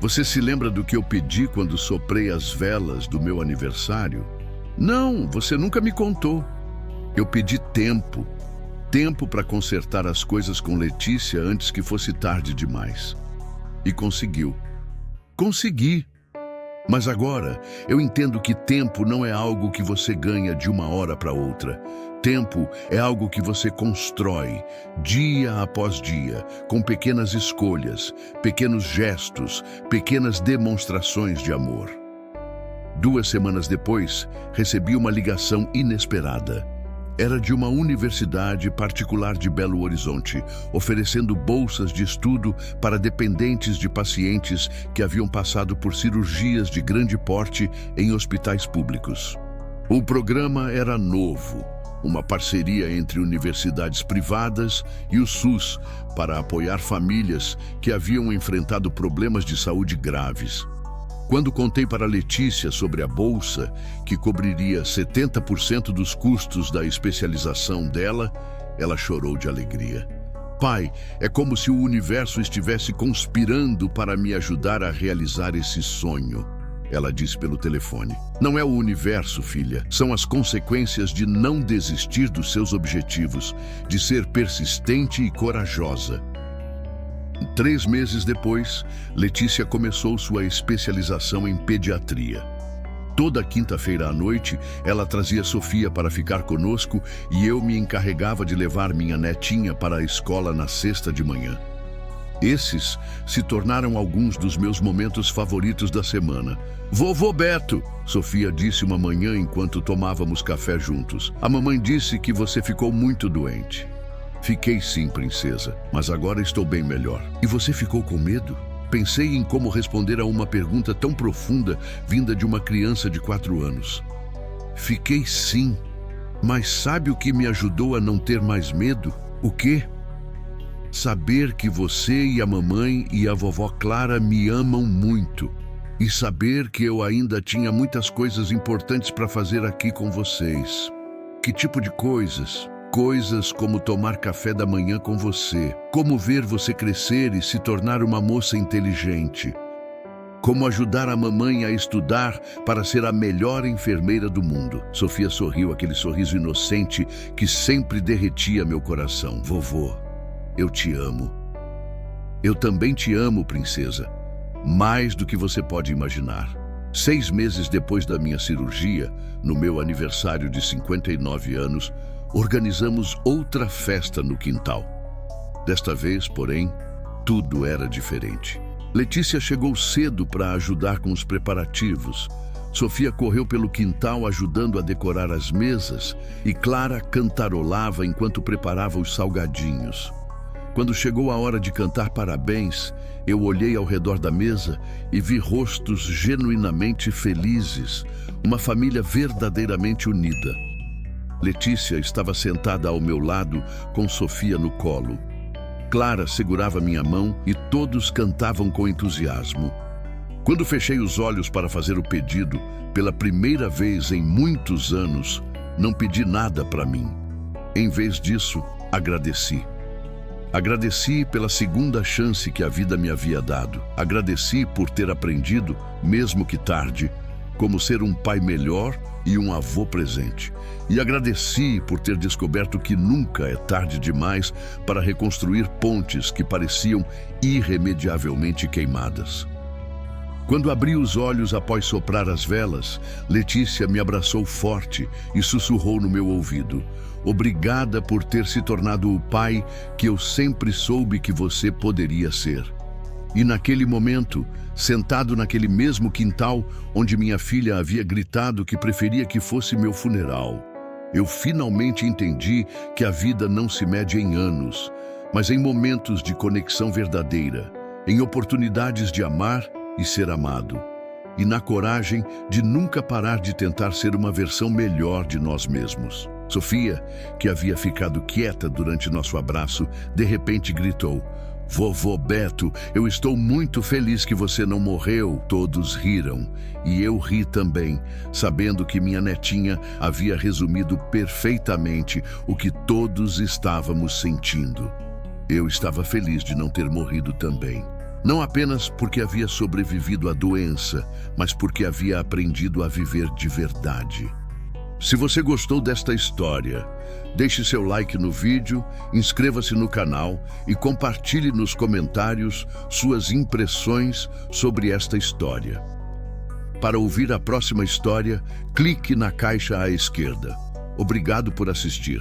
Você se lembra do que eu pedi quando soprei as velas do meu aniversário? Não, você nunca me contou. Eu pedi tempo. Tempo para consertar as coisas com Letícia antes que fosse tarde demais. E conseguiu. Consegui. Mas agora, eu entendo que tempo não é algo que você ganha de uma hora para outra. Tempo é algo que você constrói, dia após dia, com pequenas escolhas, pequenos gestos, pequenas demonstrações de amor. 2 semanas depois, recebi uma ligação inesperada. Era de uma universidade particular de Belo Horizonte, oferecendo bolsas de estudo para dependentes de pacientes que haviam passado por cirurgias de grande porte em hospitais públicos. O programa era novo, uma parceria entre universidades privadas e o SUS para apoiar famílias que haviam enfrentado problemas de saúde graves. Quando contei para Letícia sobre a bolsa, que cobriria 70% dos custos da especialização dela, ela chorou de alegria. Pai, é como se o universo estivesse conspirando para me ajudar a realizar esse sonho, ela disse pelo telefone. Não é o universo, filha, são as consequências de não desistir dos seus objetivos, de ser persistente e corajosa. 3 meses depois, Letícia começou sua especialização em pediatria. Toda quinta-feira à noite, ela trazia Sofia para ficar conosco e eu me encarregava de levar minha netinha para a escola na sexta de manhã. Esses se tornaram alguns dos meus momentos favoritos da semana. Vovô Beto, Sofia disse uma manhã enquanto tomávamos café juntos. A mamãe disse que você ficou muito doente. Fiquei sim, princesa, mas agora estou bem melhor. E você ficou com medo? Pensei em como responder a uma pergunta tão profunda vinda de uma criança de 4 anos. Fiquei sim, mas sabe o que me ajudou a não ter mais medo? O quê? Saber que você e a mamãe e a vovó Clara me amam muito. E saber que eu ainda tinha muitas coisas importantes para fazer aqui com vocês. Que tipo de coisas? Coisas como tomar café da manhã com você, como ver você crescer e se tornar uma moça inteligente, como ajudar a mamãe a estudar para ser a melhor enfermeira do mundo. Sofia sorriu, aquele sorriso inocente que sempre derretia meu coração. Vovô, eu te amo. Eu também te amo, princesa. Mais do que você pode imaginar. 6 meses depois da minha cirurgia, no meu aniversário de 59 anos, organizamos outra festa no quintal. Desta vez, porém, tudo era diferente. Letícia chegou cedo para ajudar com os preparativos. Sofia correu pelo quintal ajudando a decorar as mesas e Clara cantarolava enquanto preparava os salgadinhos. Quando chegou a hora de cantar parabéns, eu olhei ao redor da mesa e vi rostos genuinamente felizes, uma família verdadeiramente unida. Letícia estava sentada ao meu lado com Sofia no colo. Clara segurava minha mão e todos cantavam com entusiasmo. Quando fechei os olhos para fazer o pedido, pela primeira vez em muitos anos, não pedi nada para mim. Em vez disso, agradeci. Agradeci pela segunda chance que a vida me havia dado. Agradeci por ter aprendido, mesmo que tarde, como ser um pai melhor e um avô presente. E agradeci por ter descoberto que nunca é tarde demais para reconstruir pontes que pareciam irremediavelmente queimadas. Quando abri os olhos após soprar as velas, Letícia me abraçou forte e sussurrou no meu ouvido: "Obrigada por ter se tornado o pai que eu sempre soube que você poderia ser." E naquele momento, sentado naquele mesmo quintal onde minha filha havia gritado que preferia que fosse meu funeral, eu finalmente entendi que a vida não se mede em anos, mas em momentos de conexão verdadeira, em oportunidades de amar e ser amado, e na coragem de nunca parar de tentar ser uma versão melhor de nós mesmos. Sofia, que havia ficado quieta durante nosso abraço, de repente gritou: "Vovô Beto, eu estou muito feliz que você não morreu." Todos riram, e eu ri também, sabendo que minha netinha havia resumido perfeitamente o que todos estávamos sentindo. Eu estava feliz de não ter morrido também. Não apenas porque havia sobrevivido à doença, mas porque havia aprendido a viver de verdade. Se você gostou desta história, deixe seu like no vídeo, inscreva-se no canal e compartilhe nos comentários suas impressões sobre esta história. Para ouvir a próxima história, clique na caixa à esquerda. Obrigado por assistir.